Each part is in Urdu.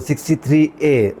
63A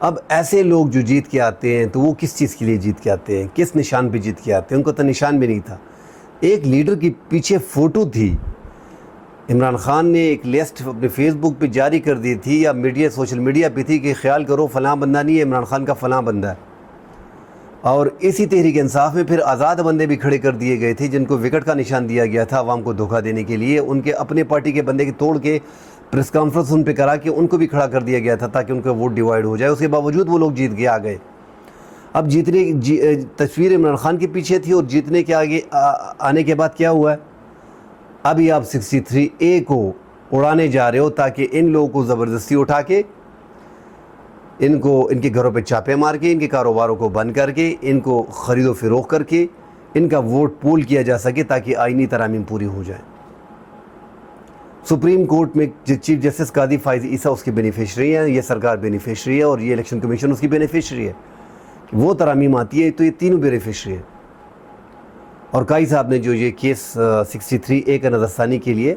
اب ایسے لوگ جو جیت کے آتے ہیں تو وہ کس چیز کے لیے جیت کے آتے ہیں, کس نشان پہ جیت کے آتے ہیں؟ ان کو تو نشان بھی نہیں تھا. ایک لیڈر کی پیچھے فوٹو تھی, عمران خان نے ایک لسٹ اپنے فیس بک پہ جاری کر دی تھی یا میڈیا سوشل میڈیا پہ تھی کہ خیال کرو فلاں بندہ نہیں ہے, عمران خان کا فلاں بندہ ہے. اور اسی تحریک انصاف میں پھر آزاد بندے بھی کھڑے کر دیے گئے تھے جن کو وکٹ کا نشان دیا گیا تھا عوام کو دھوکہ دینے کے لیے. ان کے اپنے پارٹی کے بندے کے توڑ کے پریس کانفرنس ان پہ کرا کے ان کو بھی کھڑا کر دیا گیا تھا تاکہ ان کا ووٹ ڈیوائیڈ ہو جائے. اس کے باوجود وہ لوگ جیت کے آ گئے. اب تصویر عمران خان کے پیچھے تھی اور جیتنے کے آگے آنے کے بعد کیا ہوا ہے؟ ابھی آپ 63A کو اڑانے جا رہے ہو تاکہ ان لوگوں کو زبردستی اٹھا کے ان کے گھروں پہ چاپے مار کے, ان کے کاروباروں کو بند کر کے, ان کو خرید و فروخت کر کے ان کا ووٹ پول کیا جا سکے تاکہ آئینی ترامیم پوری ہو جائیں. سپریم کورٹ میں چیف جسٹس قاضی فائز عیسیٰ اس کی بینیفیشری ہیں, یہ سرکار بینیفیشری ہے اور یہ الیکشن کمیشن اس کی بینیفیشری ہے. وہ ترامیم آتی ہے تو یہ تینوں بینیفیشری ہیں. اور قاضی صاحب نے جو یہ کیس 63A کا نظر ثانی کے لیے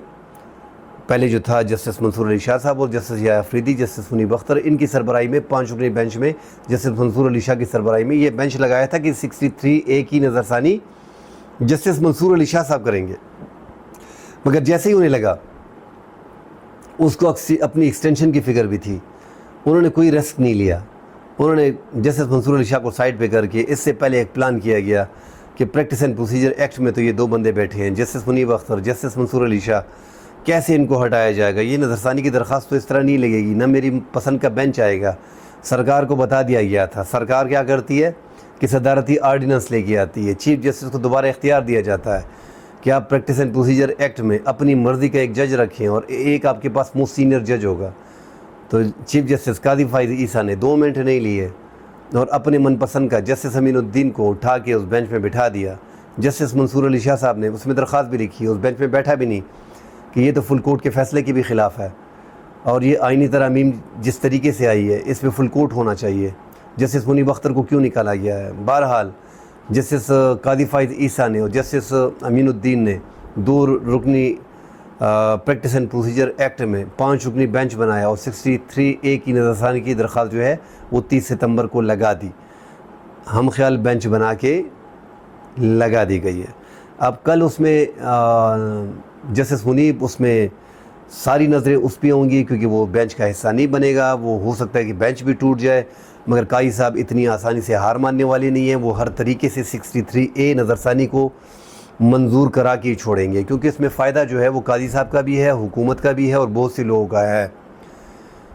پہلے جو تھا جسٹس منصور علی شاہ صاحب اور جسٹس یا افریدی, جسٹس منیب اختر, ان کی سربراہی میں 5 رکنی بینچ میں جسٹس منصور علی شاہ کی سربراہی میں یہ بینچ لگایا تھا کہ 63A کی نظر ثانی جسٹس منصور علی شاہ صاحب کریں گے. مگر جیسے ہی انہیں لگا اس کو اپنی ایکسٹینشن کی فکر بھی تھی, انہوں نے کوئی رسک نہیں لیا. انہوں نے جسٹس منصور علی شاہ کو سائڈ پہ کر کے اس سے پہلے ایک پلان کیا گیا کہ پریکٹس اینڈ پروسیجر ایکٹ میں تو یہ 2 بندے بیٹھے ہیں, جسٹس منیب اختر, جسٹس منصور علی شاہ, کیسے ان کو ہٹایا جائے گا؟ یہ نظر ثانی کی درخواست تو اس طرح نہیں لگے گی, نہ میری پسند کا بینچ آئے گا. سرکار کو بتا دیا گیا تھا. سرکار کیا کرتی ہے کہ صدارتی آرڈیننس لے کے آتی ہے. چیف جسٹس کو دوبارہ اختیار دیا جاتا ہے کہ آپ پریکٹس اینڈ پروسیجر ایکٹ میں اپنی مرضی کا ایک جج رکھیں اور ایک آپ کے پاس موسٹ سینئر جج ہوگا. تو چیف جسٹس قاضی فائز عیسیٰ نے 2 منٹ نہیں لیے اور اپنے من پسند کا جسٹس امین الدین کو اٹھا کے اس بینچ میں بٹھا دیا. جسٹس منصور علی شاہ صاحب نے اس میں درخواست بھی لکھی, اس بینچ میں بیٹھا بھی نہیں کہ یہ تو فل کورٹ کے فیصلے کے بھی خلاف ہے اور یہ آئینی ترامیم جس طریقے سے آئی ہے اس میں فل کورٹ ہونا چاہیے. جسٹس منیب اختر کو کیوں نکالا گیا ہے؟ بہرحال جسٹس قاضی فائز عیسیٰ نے اور جسٹس امین الدین نے 2 رکنی پریکٹس اینڈ پروسیجر ایکٹ میں 5 رکنی بینچ بنایا اور 63A کی نظر ثانی کی درخواست جو ہے وہ 30 ستمبر کو لگا دی. ہم خیال بینچ بنا کے لگا دی گئی ہے. اب کل اس میں جسٹس منیب اس میں ساری نظریں اس پہ ہوں گی کیونکہ وہ بینچ کا حصہ نہیں بنے گا. وہ ہو سکتا ہے کہ بینچ بھی ٹوٹ جائے, مگر قاضی صاحب اتنی آسانی سے ہار ماننے والے نہیں ہیں. وہ ہر طریقے سے 63A نظر ثانی کو منظور کرا کے ہی چھوڑیں گے کیونکہ اس میں فائدہ جو ہے وہ قاضی صاحب کا بھی ہے, حکومت کا بھی ہے اور بہت سے لوگوں کا ہے.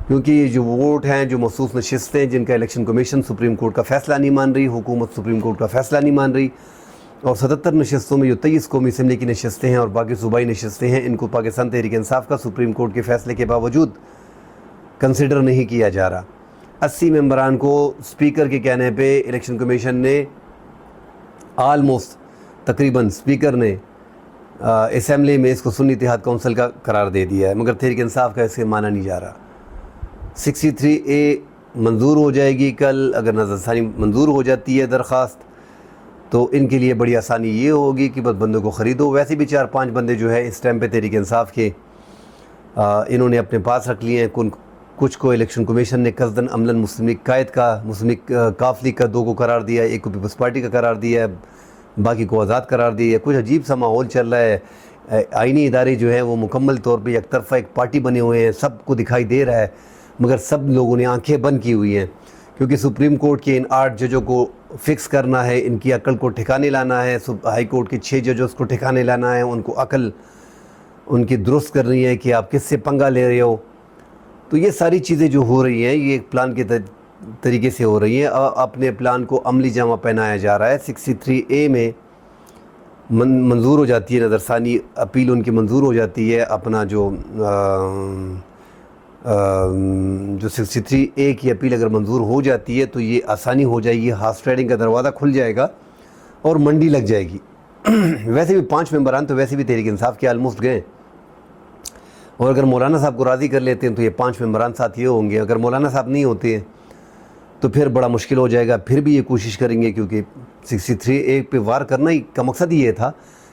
کیونکہ یہ جو ووٹ ہیں, جو مخصوص نشستیں جن کا الیکشن کمیشن سپریم کورٹ کا فیصلہ نہیں مان رہی, حکومت سپریم کورٹ کا فیصلہ نہیں مان رہی, اور 77 نشستوں میں جو 23 قومی اسمبلی کی نشستیں ہیں اور باقی صوبائی نشستیں ہیں, ان کو پاکستان تحریک انصاف کا سپریم کورٹ کے فیصلے کے باوجود کنسیڈر نہیں کیا جا رہا. 80 ممبران کو اسپیکر کے کہنے پہ الیکشن کمیشن نے آلموسٹ تقریباً اسپیکر نے اسمبلی میں اس کو سنی اتحاد کونسل کا قرار دے دیا ہے, مگر تحریک انصاف کا اس سے مانا نہیں جا رہا. 63A منظور ہو جائے گی کل. اگر نظر ثانی منظور ہو جاتی ہے درخواست تو ان کے لیے بڑی آسانی یہ ہوگی کہ بس بندوں کو خریدو. ویسے بھی 4-5 بندے جو ہے اس ٹائم پہ تحریک انصاف کے انہوں نے اپنے پاس رکھ لیے ہیں. کچھ کو الیکشن کمیشن نے قصداً عملاً مسلم لیگ قائد کا, مسلم لیگ کاف لیگ کا 2 کو قرار دیا ہے, 1 کو پیپلز پارٹی کا قرار دیا ہے, باقی کو آزاد قرار دیا ہے. کچھ عجیب سا ماحول چل رہا ہے. آئینی ادارے جو ہیں وہ مکمل طور پہ یک طرفہ ایک پارٹی بنے ہوئے ہیں, سب کو دکھائی دے رہا ہے, مگر سب لوگوں نے آنکھیں بند کی ہوئی ہیں کیونکہ سپریم کورٹ کے ان 8 ججوں کو فکس کرنا ہے, ان کی عقل کو ٹھکانے لانا ہے. ہائی کورٹ کے 6 ججوں کو ٹھکانے لانا ہے, ان کو عقل ان کی درست کرنی ہے کہ آپ کس سے پنگا لے رہے ہو. تو یہ ساری چیزیں جو ہو رہی ہیں یہ ایک پلان کے طریقے سے ہو رہی ہیں. اپنے پلان کو عملی جامہ پہنایا جا رہا ہے. 63A میں منظور ہو جاتی ہے نظر ثانی, اپیل ان کی منظور ہو جاتی ہے. اپنا جو 63A کی اپیل اگر منظور ہو جاتی ہے تو یہ آسانی ہو جائے گی, ہارس ٹریڈنگ کا دروازہ کھل جائے گا اور منڈی لگ جائے گی. ویسے بھی 5 ممبران تو ویسے بھی تحریک انصاف کے آلموسٹ گئے, اور اگر مولانا صاحب کو راضی کر لیتے ہیں تو یہ 5 ممبران ساتھ یہ ہوں گے. اگر مولانا صاحب نہیں ہوتے ہیں تو پھر بڑا مشکل ہو جائے گا. پھر بھی یہ کوشش کریں گے کیونکہ 63A پہ وار کرنا ہی کا مقصد ہی یہ تھا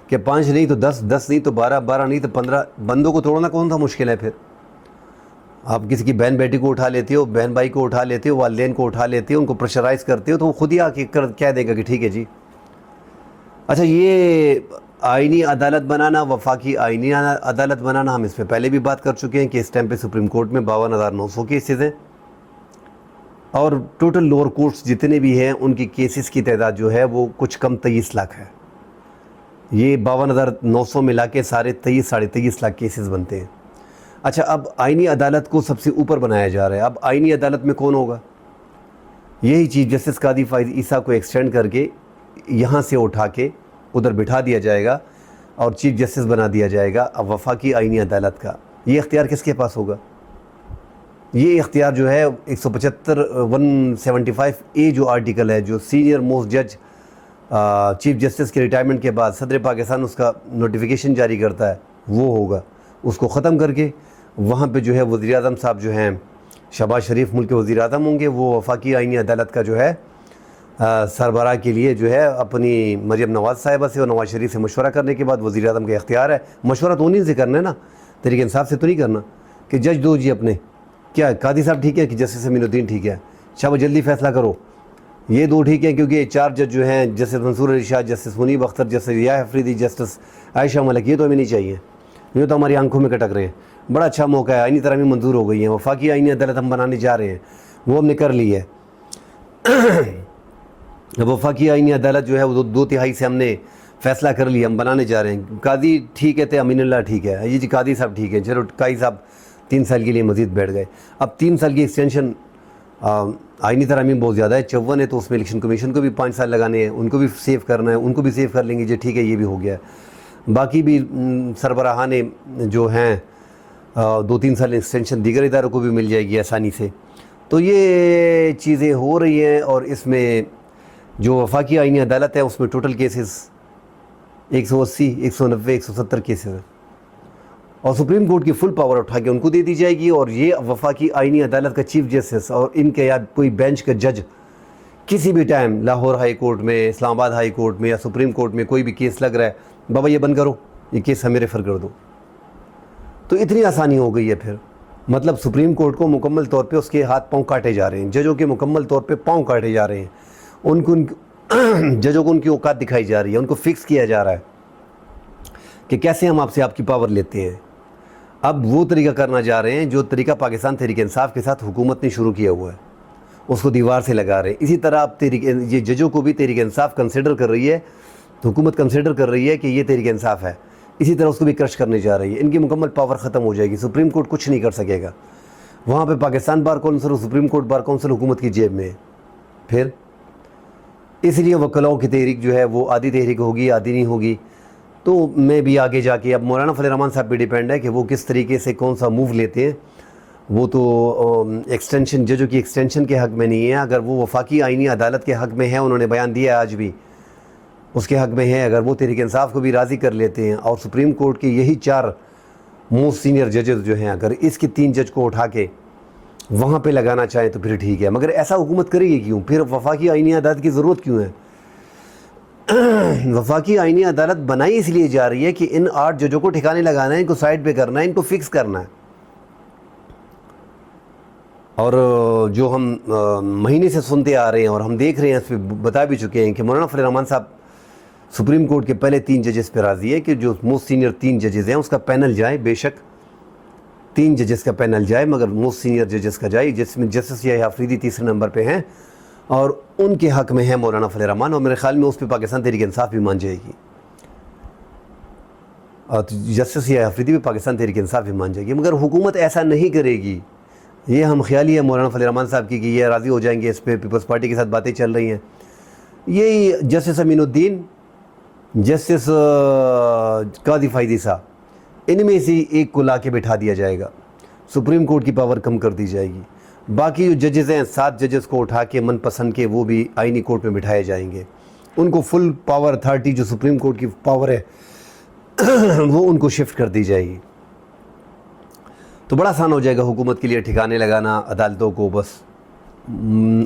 کہ 5 نہیں تو 10 نہیں تو 12 نہیں تو 15 بندوں کو توڑنا کون تھا مشکل ہے پھر. آپ کسی کی بہن بیٹی کو اٹھا لیتے ہو, بہن بھائی کو اٹھا لیتے ہو, والدین کو اٹھا لیتے ہو, ان کو پریشرائز کرتے ہو, تو وہ خود ہی آ کے کہہ دے گا کہ ٹھیک ہے جی. اچھا, یہ آئینی عدالت بنانا, وفاقی آئینی عدالت بنانا, ہم اس پہ پہلے بھی بات کر چکے ہیں کہ اس ٹائم پہ سپریم کورٹ میں 52,900 کیسز ہیں, اور ٹوٹل لوور کورٹس جتنے بھی ہیں ان کی کیسز کی تعداد جو ہے وہ کچھ کم 23 لاکھ ہے. یہ 52,900 ملا کے سارے 23-23.5 لاکھ کیسز بنتے ہیں. اچھا, اب آئینی عدالت کو سب سے اوپر بنایا جا رہا ہے. اب آئینی عدالت میں کون ہوگا؟ یہی چیف جسٹس قاضی فائز عیسیٰ کو ایکسٹینڈ کر کے یہاں سے اٹھا کے ادھر بٹھا دیا جائے گا اور چیف جسٹس بنا دیا جائے گا اب وفاقی آئینی عدالت کا. یہ اختیار کس کے پاس ہوگا؟ یہ اختیار جو ہے 175A جو آرٹیکل ہے, جو سینئر موسٹ جج چیف جسٹس کے ریٹائرمنٹ کے بعد صدر پاکستان اس کا نوٹیفیکیشن جاری کرتا ہے, وہ ہوگا. اس کو ختم کر کے وہاں پہ جو ہے وزیر اعظم صاحب جو ہیں, شہباز شریف ملک کے وزیر اعظم ہوں گے, وہ وفاقی آئینی عدالت کا جو ہے سربراہ کے لیے جو ہے اپنی مریم نواز صاحبہ سے اور نواز شریف سے مشورہ کرنے کے بعد وزیر اعظم کا اختیار ہے. مشورہ تو انہیں سے کرنا ہے نا, تحریک انصاف سے تو نہیں کرنا کہ جج دو جی اپنے, کیا قاضی صاحب ٹھیک ہے کہ جسٹس امین الدین ٹھیک ہے, شاہ جلدی فیصلہ کرو, یہ دو ٹھیک ہے کیونکہ یہ 4 جج جو ہیں, جسٹس منصور علی شاہ, جسٹس منیب اختر, جسٹس ریاح افریدی, جسٹس عائشہ ملک, یہ تو ہمیں نہیں چاہیے, یہ تو ہماری آنکھوں میں کٹک رہے ہیں. بڑا اچھا موقع ہے, آئینی ترامیم منظور ہو گئی ہیں, وفاقی آئینی عدالت ہم بنانے جا رہے ہیں, وہ ہم نے کر لی ہے. وفاقی آئینی عدالت جو ہے وہ 2/3 سے ہم نے فیصلہ کر لیا, ہم بنانے جا رہے ہیں. قاضی ٹھیک ہے تھے, امین اللہ ٹھیک ہے, یہ جی قاضی صاحب ٹھیک ہے, چلو قاضی صاحب 3 سال کے لیے مزید بیٹھ گئے. اب 3 سال کی ایکسٹینشن, آئینی ترامیم بہت زیادہ ہے, 54 ہے, تو اس میں الیکشن کمیشن کو بھی 5 سال لگانے ہیں, ان کو بھی سیو کرنا ہے, ان کو بھی سیو کر لیں گے جی, ٹھیک ہے یہ بھی ہو گیا ہے. باقی بھی سربراہان جو ہیں 2-3 سال ایکسٹینشن دیگر اداروں کو بھی مل جائے گی آسانی سے. تو یہ چیزیں ہو رہی ہیں, اور اس میں جو وفاقی آئینی عدالت ہے اس میں ٹوٹل کیسز 180, 190, 170 کیسز ہیں, اور سپریم کورٹ کی فل پاور اٹھا کے ان کو دے دی جائے گی. اور یہ وفاقی آئینی عدالت کا چیف جسٹس اور ان کے یا کوئی بینچ کا جج کسی بھی ٹائم لاہور ہائی کورٹ میں, اسلام آباد ہائی کورٹ میں یا سپریم کورٹ میں کوئی بھی کیس لگ رہا ہے, بابا یہ بند کرو, یہ کیس ہمیں ریفر کر دو. تو اتنی آسانی ہو گئی ہے. پھر مطلب سپریم کورٹ کو مکمل طور پہ اس کے ہاتھ پاؤں کاٹے جا رہے ہیں, ججوں کے مکمل طور پہ پاؤں کاٹے جا رہے ہیں, ججوں کو ان کی اوقات دکھائی جا رہی ہے, ان کو فکس کیا جا رہا ہے کہ کیسے ہم آپ سے آپ کی پاور لیتے ہیں. اب وہ طریقہ کرنا جا رہے ہیں جو طریقہ پاکستان تحریک انصاف کے ساتھ حکومت نے شروع کیا ہوا ہے, اس کو دیوار سے لگا رہے ہیں. اسی طرح اب یہ ججوں کو بھی تحریک انصاف کنسیڈر کر رہی ہے, حکومت کنسیڈر کر رہی ہے کہ یہ تحریک انصاف ہے, اسی طرح اس کو بھی کرش کرنے جا رہی ہے. ان کی مکمل پاور ختم ہو جائے گی, سپریم کورٹ کچھ نہیں کر سکے گا. وہاں پہ پاکستان بار کونسل اور سپریم کورٹ بار کونسل حکومت کی جیب میں ہے. پھر اس لیے وکلاؤں کی تحریک جو ہے وہ آدھی تحریک ہوگی, آدھی نہیں ہوگی. تو میں بھی آگے جا کے اب مولانا فضل الرحمان صاحب پہ ڈیپینڈ ہے کہ وہ کس طریقے سے کون سا موو لیتے ہیں. وہ تو ایکسٹینشن, ججوں کی ایکسٹینشن کے حق میں نہیں ہے. اگر وہ وفاقی آئینی عدالت کے حق میں ہے, انہوں نے بیان دیا ہے آج بھی, اس کے حق میں ہے. اگر وہ تحریک انصاف کو بھی راضی کر لیتے ہیں اور سپریم کورٹ کے یہی 4 موسٹ سینئر ججز جو ہیں, اگر اس کے 3 جج کو اٹھا کے وہاں پہ لگانا چاہیں تو پھر ٹھیک ہے. مگر ایسا حکومت کرے گی کیوں؟ پھر وفاقی آئینی عدالت کی ضرورت کیوں ہے؟ وفاقی آئینی عدالت بنائی اس لیے جا رہی ہے کہ ان 8 ججوں کو ٹھکانے لگانا ہے, ان کو سائڈ پہ کرنا ہے, ان کو فکس کرنا ہے. اور جو ہم مہینے سے سنتے آ رہے ہیں اور ہم دیکھ رہے ہیں, اس پہ بتا بھی چکے ہیں کہ مولانا فضل الرحمان صاحب سپریم کورٹ کے پہلے 3 ججز پہ راضی ہے کہ جو موسٹ سینئر 3 ججز ہیں اس کا پینل جائے. بے شک 3 ججز کا پینل جائے, مگر موسٹ سینئر ججز کا جائے, جس میں جسٹس یحییٰ افریدی تیسرے نمبر پہ ہیں, اور ان کے حق میں ہے مولانا فضل الرحمان. اور میرے خیال میں اس پہ پاکستان تحریک انصاف بھی مان جائے گی, اور جسٹس یحییٰ افریدی بھی پاکستان تحریک انصاف بھی مان جائے گی. مگر حکومت ایسا نہیں کرے گی. یہ ہم خیالی ہے مولانا فضل الرحمان صاحب کی کہ یہ راضی ہو جائیں گے اس پہ, پیپلز پارٹی کے ساتھ باتیں چل رہی ہیں. یہی جسٹس امین الدین, جسٹس قاضی فائز عیسیٰ, ان میں سے ایک کو لا کے بٹھا دیا جائے گا, سپریم کورٹ کی پاور کم کر دی جائے گی. باقی جو ججز ہیں 7 ججز کو اٹھا کے من پسند کے وہ بھی آئینی کورٹ میں بٹھائے جائیں گے. ان کو فل پاور اتھارٹی جو سپریم کورٹ کی پاور ہے وہ ان کو شفٹ کر دی جائے گی. تو بڑا آسان ہو جائے گا حکومت کے لیے ٹھکانے لگانا عدالتوں کو. بس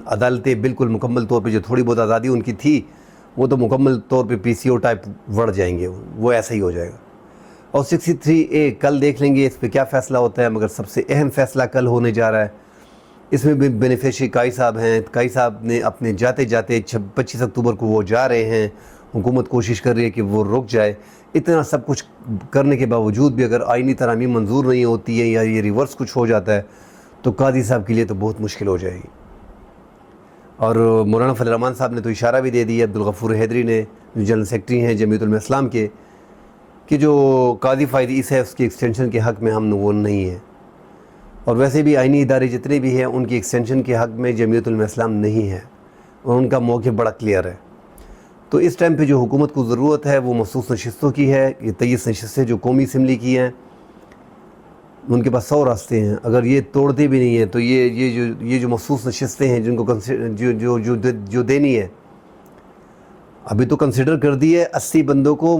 عدالتیں بالکل مکمل طور پہ جو تھوڑی بہت آزادی ان کی تھی وہ تو مکمل طور پہ PCO ٹائپ بڑھ جائیں گے, وہ ایسا ہی ہو جائے گا. اور 63A کل دیکھ لیں گے اس پہ کیا فیصلہ ہوتا ہے، مگر سب سے اہم فیصلہ کل ہونے جا رہا ہے۔ اس میں بھی بینیفیشری کائی صاحب ہیں، کائی صاحب نے اپنے جاتے 25 اکتوبر کو وہ جا رہے ہیں، حکومت کوشش کر رہی ہے کہ وہ رک جائے۔ اتنا سب کچھ کرنے کے باوجود بھی اگر آئینی ترامیم منظور نہیں ہوتی ہے یا یہ ریورس کچھ ہو جاتا ہے تو قاضی صاحب کے لیے تو بہت مشکل ہو جائے گی۔ اور مولانا فضل الرحمان صاحب نے تو اشارہ بھی دے دیا، عبدالغفور حیدری نے جو جنرل سیکرٹری ہیں جمعیت علماء اسلام کے، کہ جو قاضی فائد عیسی ہے اس کی ایکسٹینشن کے حق میں ہم وہ نہیں ہے، اور ویسے بھی آئینی ادارے جتنے بھی ہیں ان کی ایکسٹینشن کے حق میں جمعیت علماء اسلام نہیں ہے، اور ان کا موقف بڑا کلیئر ہے۔ تو اس ٹائم پہ جو حکومت کو ضرورت ہے وہ مخصوص نشستوں کی ہے۔ یہ 23 نشستیں جو قومی اسمبلی کی ہیں ان کے پاس 100 راستے ہیں، اگر یہ توڑتے بھی نہیں ہیں تو یہ جو مخصوص نشستیں ہیں جن کو جو دینی ہے، ابھی تو کنسیڈر کر دی ہے 80 بندوں کو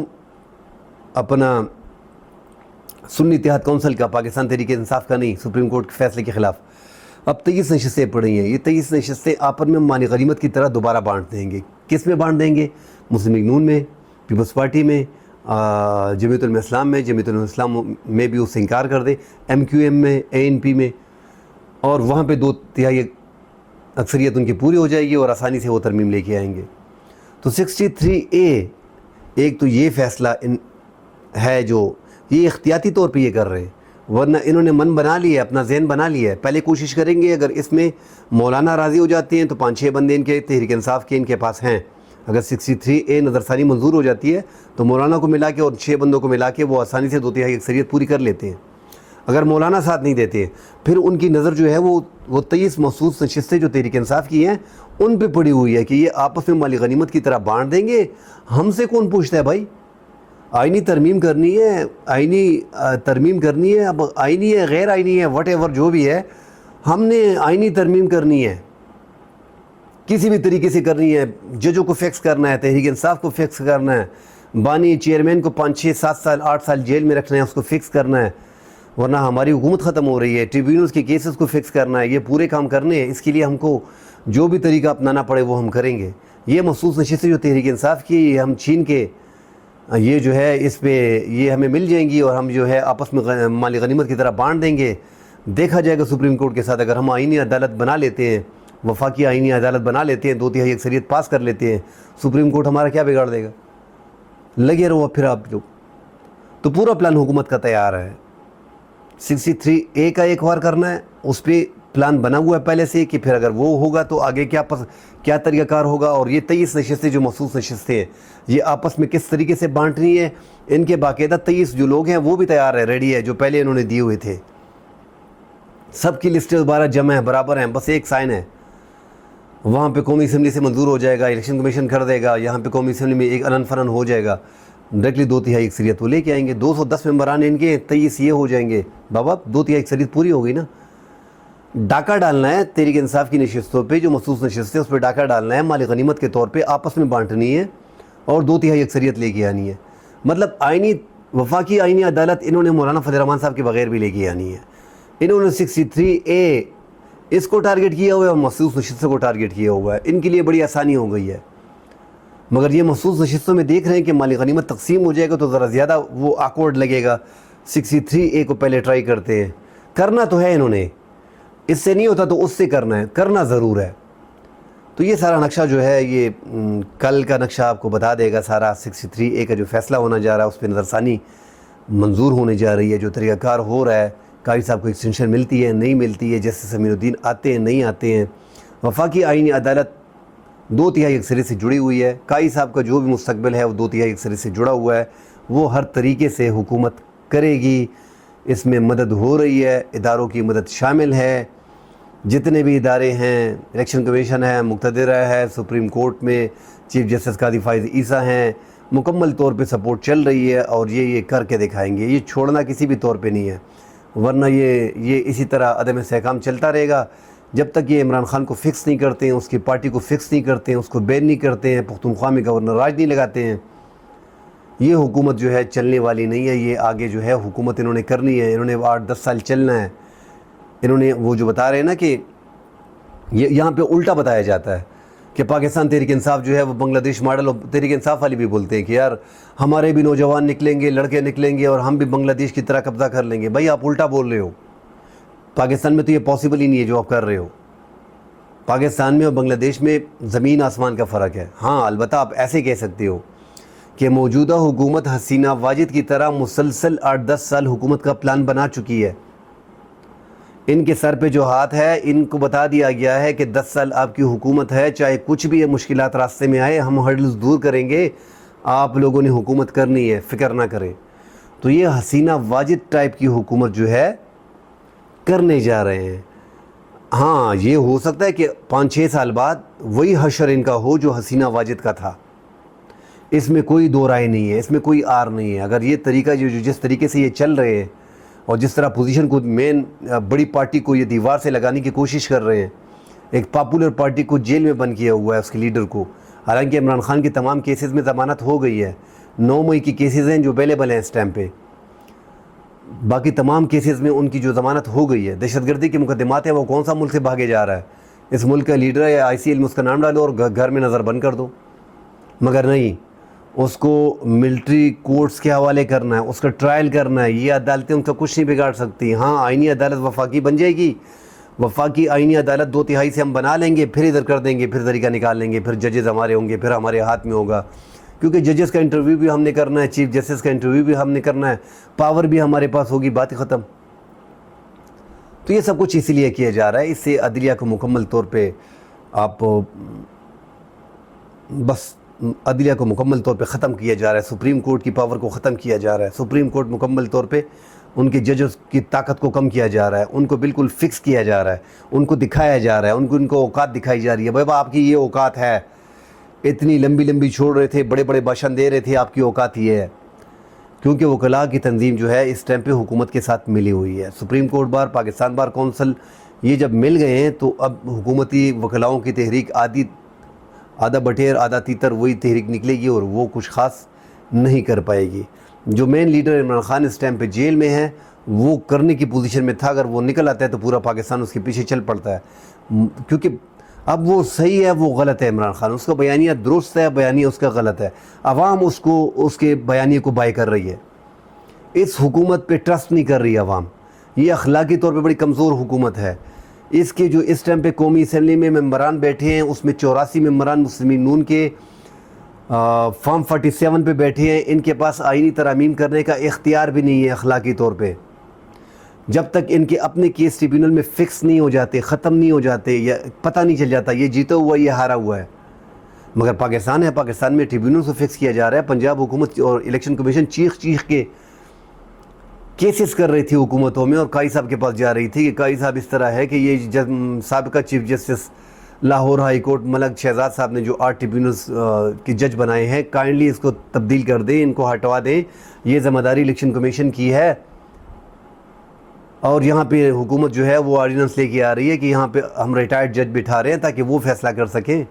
اپنا سنی اتحاد کونسل کا، پاکستان تحریک انصاف کا نہیں، سپریم کورٹ کے فیصلے کے خلاف۔ اب 23 نشستیں پڑی ہیں، یہ 23 نشستیں آپس میں مال غنیمت کی طرح دوبارہ بانٹ دیں گے۔ کس میں بانٹ دیں گے؟ مسلم لیگ نون میں، پیپلز پارٹی میں، جمعیت علماء اسلام میں، جمعیت علماء اسلام میں بھی اس سے انکار کر دے، MQM میں، ANP میں، اور وہاں پہ 2/3 اکثریت ان کی پوری ہو جائے گی اور آسانی سے وہ ترمیم لے کے آئیں گے۔ تو 63A ایک تو یہ فیصلہ ہے جو یہ احتیاطی طور پہ یہ کر رہے ہیں، ورنہ انہوں نے من بنا لیا ہے، اپنا ذہن بنا لیا ہے۔ پہلے کوشش کریں گے اگر اس میں مولانا راضی ہو جاتے ہیں تو 5-6 بندے ان کے تحریک انصاف کے ان کے پاس ہیں، اگر 63A نظر ثانی منظور ہو جاتی ہے تو مولانا کو ملا کے اور 6 بندوں کو ملا کے وہ آسانی سے 2/3 اکثریت پوری کر لیتے ہیں۔ اگر مولانا ساتھ نہیں دیتے پھر ان کی نظر جو ہے وہ 23 مخصوص نشستیں جو تحریک انصاف کی ہیں ان پہ پڑی ہوئی ہے کہ یہ آپس میں مالی غنیمت کی طرح بانٹ دیں گے۔ ہم سے کون پوچھتا ہے بھائی؟ آئینی ترمیم کرنی ہے، ترمیم کرنی ہے، اب آئینی ہے غیر آئینی ہے وٹ ایور جو بھی ہے، ہم نے آئینی ترمیم کرنی ہے، کسی بھی طریقے سے کرنی ہے، ججوں کو فکس کرنا ہے، تحریک انصاف کو فکس کرنا ہے، بانی چیئرمین کو 5-6-7 سال 8 سال جیل میں رکھنا ہے، اس کو فکس کرنا ہے، ورنہ ہماری حکومت ختم ہو رہی ہے، ٹریبیونلز کے کیسز کو فکس کرنا ہے، یہ پورے کام کرنے ہیں۔ اس کے لیے ہم کو جو بھی طریقہ اپنانا پڑے وہ ہم کریں گے۔ یہ مخصوص نشستیں جو تحریک انصاف کی یہ ہم چھین کے یہ جو ہے اس پہ یہ ہمیں مل جائیں گی اور ہم جو ہے آپس میں مالی غنیمت کی طرح بانٹ دیں گے۔ دیکھا جائے گا سپریم کورٹ کے ساتھ اگر ہم آئینی عدالت بنا لیتے ہیں، وفاقی آئینی عدالت بنا لیتے ہیں، 2/3 اکثریت پاس کر لیتے ہیں، سپریم کورٹ ہمارا کیا بگاڑ دے گا؟ لگے رہو پھر آپ لوگ۔ تو پورا پلان حکومت کا تیار ہے، 63A کا ایک بار کرنا ہے، اس پہ پلان بنا ہوا ہے پہلے سے کہ پھر اگر وہ ہوگا تو آگے کیا طریقہ کار ہوگا، اور یہ 23 نشستیں جو مخصوص نشستیں ہیں یہ آپس میں کس طریقے سے بانٹنی ہے، ان کے باقاعدہ 23 جو لوگ ہیں وہ بھی تیار ہے، ریڈی ہے، جو پہلے انہوں نے دیے ہوئے تھے، سب کی لسٹیں دوبارہ جمع ہیں، برابر ہیں، بس ایک سائن ہے۔ وہاں پہ قومی اسمبلی سے منظور ہو جائے گا، الیکشن کمیشن کر دے گا، یہاں پہ قومی اسمبلی میں ایک انن فرن ہو جائے گا، ڈائریکٹلی 2/3 اکثریت وہ لے کے آئیں گے۔ 210 ممبران ان کے 23 یہ ہو جائیں گے، بابا 2/3 اکثریت پوری ہو گئی نا۔ ڈاکہ ڈالنا ہے تحریک انصاف کی نشستوں پہ جو مخصوص نشستیں اس پہ ڈاکہ ڈالنا ہے، مالی غنیمت کے طور پہ آپس میں بانٹنی ہے اور 2/3 اکثریت لے کے آنی ہے۔ مطلب وفاقی آئینی عدالت انہوں نے مولانا فضل الرحمان صاحب کے بغیر بھی لے کے آنی ہے۔ انہوں نے 63A اس کو ٹارگٹ کیا ہوا ہے اور مخصوص نشستوں کو ٹارگٹ کیا ہوا ہے، ان کے لیے بڑی آسانی ہو گئی ہے۔ مگر یہ مخصوص نشستوں میں دیکھ رہے ہیں کہ مالی غنیمت تقسیم ہو جائے گا تو ذرا زیادہ وہ آکورڈ لگے گا۔ 63A کو پہلے ٹرائی کرتے ہیں، کرنا تو ہے انہوں نے، اس سے نہیں ہوتا تو اس سے کرنا ہے، کرنا ضرور ہے۔ تو یہ سارا نقشہ جو ہے یہ کل کا نقشہ آپ کو بتا دے گا سارا۔ 63A کا جو فیصلہ ہونا جا رہا ہے اس پہ نظر ثانی منظور ہونے جا رہی ہے، جو طریقہ کار ہو رہا ہے، قاضی صاحب کو ایکسٹینشن ملتی ہے نہیں ملتی ہے، جسٹس امین الدین آتے ہیں نہیں آتے ہیں، وفاقی آئینی عدالت 2/3 اکثریت سے جڑی ہوئی ہے، قاضی صاحب کا جو بھی مستقبل ہے وہ 2/3 اکثریت سے جڑا ہوا ہے، وہ ہر طریقے سے حکومت کرے گی، اس میں مدد ہو رہی ہے، اداروں کی مدد شامل ہے، جتنے بھی ادارے ہیں، الیکشن کمیشن ہے، مقتدرہ ہے، سپریم کورٹ میں چیف جسٹس قاضی فائز عیسیٰ ہیں، مکمل طور پہ سپورٹ چل رہی ہے اور یہ کر کے دکھائیں گے، یہ چھوڑنا کسی بھی طور پہ نہیں ہے، ورنہ یہ اسی طرح عدم استحکام چلتا رہے گا جب تک یہ عمران خان کو فکس نہیں کرتے ہیں، اس کی پارٹی کو فکس نہیں کرتے ہیں، اس کو بین نہیں کرتے ہیں، پختونخوا میں گورنر راج نہیں لگاتے ہیں، یہ حکومت جو ہے چلنے والی نہیں ہے۔ یہ آگے جو ہے حکومت انہوں نے کرنی ہے، انہوں نے 8-10 سال چلنا ہے۔ انہوں نے وہ جو بتا رہے ہیں نا کہ یہاں پہ الٹا بتایا جاتا ہے کہ پاکستان تحریک انصاف جو ہے وہ بنگلہ دیش ماڈل، اور تحریک انصاف والی بھی بولتے ہیں کہ یار ہمارے بھی نوجوان نکلیں گے، لڑکے نکلیں گے اور ہم بھی بنگلہ دیش کی طرح قبضہ کر لیں گے۔ بھائی آپ الٹا بول رہے ہو، پاکستان میں تو یہ پاسبل ہی نہیں ہے جو آپ کر رہے ہو۔ پاکستان میں اور بنگلہ دیش میں زمین آسمان کا فرق ہے۔ ہاں البتہ آپ ایسے کہہ سکتے ہو کہ موجودہ حکومت حسینہ واجد کی طرح مسلسل 8-10 سال حکومت کا پلان بنا چکی ہے۔ ان کے سر پہ جو ہاتھ ہے، ان کو بتا دیا گیا ہے کہ 10 سال آپ کی حکومت ہے، چاہے کچھ بھی مشکلات راستے میں آئے ہم ہرڈلز دور کریں گے، آپ لوگوں نے حکومت کرنی ہے، فکر نہ کریں۔ تو یہ حسینہ واجد ٹائپ کی حکومت جو ہے کرنے جا رہے ہیں۔ ہاں یہ ہو سکتا ہے کہ 5-6 سال بعد وہی حشر ان کا ہو جو حسینہ واجد کا تھا، اس میں کوئی دو رائے نہیں ہے، اس میں کوئی آر نہیں ہے۔ اگر یہ طریقہ جس طریقے سے یہ چل رہے ہیں اور جس طرح پوزیشن کو مین بڑی پارٹی کو یہ دیوار سے لگانے کی کوشش کر رہے ہیں، ایک پاپولر پارٹی کو جیل میں بند کیا ہوا ہے اس کے لیڈر کو، حالانکہ عمران خان کی تمام کیسز میں ضمانت ہو گئی ہے، 9 مئی کی کیسز ہیں جو اویلیبل ہیں اس ٹائم پہ، باقی تمام کیسز میں ان کی جو ضمانت ہو گئی ہے۔ دہشت گردی کے مقدمات ہیں، وہ کون سا ملک سے بھاگے جا رہا ہے؟ اس ملک کا لیڈر ہے، ICL میں اس کا نام ڈالو اور گھر میں نظر بند کر دو، مگر نہیں، اس کو ملٹری کورٹس کے حوالے کرنا ہے، اس کا ٹرائل کرنا ہے۔ یہ عدالتیں ان کا کچھ نہیں بگاڑ سکتی۔ ہاں آئینی عدالت وفاقی بن جائے گی، وفاقی آئینی عدالت 2/3 سے ہم بنا لیں گے، پھر ادھر کر دیں گے، پھر طریقہ نکال لیں گے، پھر ججز ہمارے ہوں گے، پھر ہمارے ہاتھ میں ہوگا، کیونکہ ججز کا انٹرویو بھی ہم نے کرنا ہے، چیف جسٹس کا انٹرویو بھی ہم نے کرنا ہے، پاور بھی ہمارے پاس ہوگی، بات ختم۔ تو یہ سب کچھ اسی لیے کیا جا رہا ہے، اس سے عدلیہ کو مکمل طور پہ بس عدلیہ کو مکمل طور پہ ختم کیا جا رہا ہے، سپریم کورٹ کی پاور کو ختم کیا جا رہا ہے، سپریم کورٹ مکمل طور پہ ان کے ججز کی طاقت کو کم کیا جا رہا ہے، ان کو بالکل فکس کیا جا رہا ہے، ان کو دکھایا جا رہا ہے، ان کو اوقات دکھائی جا رہی ہے۔ بھائی آپ کی یہ اوقات ہے، اتنی لمبی لمبی چھوڑ رہے تھے، بڑے بڑے بھاشن دے رہے تھے، آپ کی اوقات یہ ہے، کیونکہ وکلاء کی تنظیم جو ہے اس ٹائم پہ حکومت کے ساتھ ملی ہوئی ہے۔ Supreme court bar, Pakistan bar council, یہ جب مل گئے ہیں تو اب حکومتی وکلاؤں کی تحریک آدھا بٹیر آدھا تیتر وہی تحریک نکلے گی، اور وہ کچھ خاص نہیں کر پائے گی۔ جو مین لیڈر عمران خان اس ٹائم پہ جیل میں ہے، وہ کرنے کی پوزیشن میں تھا، اگر وہ نکل آتا ہے تو پورا پاکستان اس کے پیچھے چل پڑتا ہے، کیونکہ اب وہ صحیح ہے وہ غلط ہے۔ عمران خان اس کا بیانیہ درست ہے، بیانیہ اس کا غلط ہے، عوام اس کے بیانیے کو بائی کر رہی ہے، اس حکومت پہ ٹرسٹ نہیں کر رہی عوام۔ یہ اخلاقی طور پہ بڑی کمزور حکومت ہے۔ اس کے جو اس ٹائم پہ قومی اسمبلی میں ممبران بیٹھے ہیں، اس میں 84 ممبران مسلمین نون کے فارم 47 پہ بیٹھے ہیں، ان کے پاس آئینی ترامیم کرنے کا اختیار بھی نہیں ہے اخلاقی طور پہ۔ جب تک ان کے اپنے کیس ٹریبیونل میں فکس نہیں ہو جاتے، ختم نہیں ہو جاتے، یا پتہ نہیں چل جاتا یہ جیتا ہوا یہ ہارا ہوا ہے۔ مگر پاکستان ہے، پاکستان میں ٹریبیونل سے فکس کیا جا رہا ہے۔ پنجاب حکومت اور الیکشن کمیشن چیخ کے کیسز کر رہی تھی حکومتوں میں، اور قاضی صاحب کے پاس جا رہی تھی کہ قاضی صاحب اس طرح ہے کہ یہ سابقہ chief justice Lahore high court Malik Shahzad صاحب نے جو 8 ٹریبیونلز کے جج بنائے ہیں، کائنڈلی اس کو تبدیل کر دیں، ان کو ہٹوا دیں، یہ ذمہ داری الیکشن کمیشن کی ہے۔ اور یہاں پہ حکومت جو ہے وہ آرڈیننس لے کے آ رہی ہے کہ یہاں پہ ہم ریٹائرڈ جج بٹھا رہے ہیں تاکہ وہ فیصلہ کر سکیں۔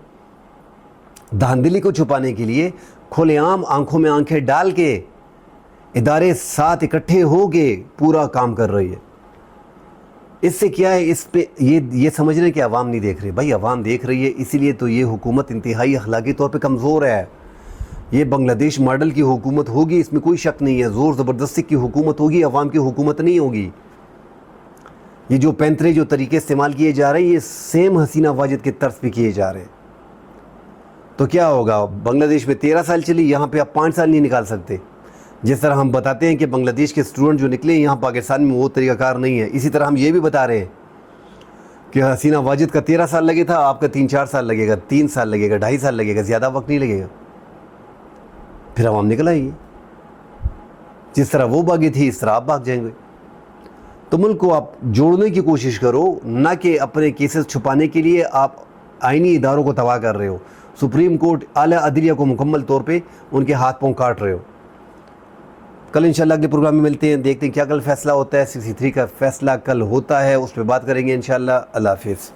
دھاندلی کو چھپانے کے لیے کھلے عام آنکھوں میں آنکھیں ڈال کے ادارے ساتھ اکٹھے ہو کے پورا کام کر رہی ہے۔ اس سے کیا ہے، اس پہ یہ سمجھ رہے کہ عوام نہیں دیکھ رہی۔ بھائی عوام دیکھ رہی ہے، اسی لیے تو یہ حکومت انتہائی اخلاقی طور پہ کمزور ہے۔ یہ بنگلہ دیش ماڈل کی حکومت ہوگی، اس میں کوئی شک نہیں ہے، زور زبردستی کی حکومت ہوگی، عوام کی حکومت نہیں ہوگی۔ یہ جو پینترے جو طریقے استعمال کیے جا رہے ہیں، یہ سیم حسینہ واجد کے طرز پہ کیے جا رہے ہیں۔ تو کیا ہوگا، بنگلہ دیش میں 13 سال چلی، یہاں پہ آپ 5 سال نہیں نکال سکتے۔ جس طرح ہم بتاتے ہیں کہ بنگلہ دیش کے اسٹوڈنٹ جو نکلے یہاں پاکستان میں وہ طریقہ کار نہیں ہے، اسی طرح ہم یہ بھی بتا رہے ہیں کہ حسینہ واجد کا 13 سال لگے تھا، آپ کا 3-4 سال لگے گا، 3 سال لگے گا، 2.5 سال لگے گا، زیادہ وقت نہیں لگے گا، پھر عوام نکل آئیں گے۔ جس طرح وہ بھاگی تھی اس طرح آپ بھاگ جائیں گے۔ تو ملک کو آپ جوڑنے کی کوشش کرو، نہ کہ اپنے کیسز چھپانے کے لیے آپ آئینی اداروں کو تباہ کر رہے ہو، سپریم کورٹ اعلیٰ عدلیہ کو مکمل طور پہ ان کے ہاتھ پاؤں کاٹ رہے ہو۔ کل انشاءاللہ اگلے پروگرام میں ملتے ہیں، دیکھتے ہیں کیا کل فیصلہ ہوتا ہے۔ 63 کا فیصلہ کل ہوتا ہے، اس پہ بات کریں گے انشاءاللہ۔ اللہ حافظ۔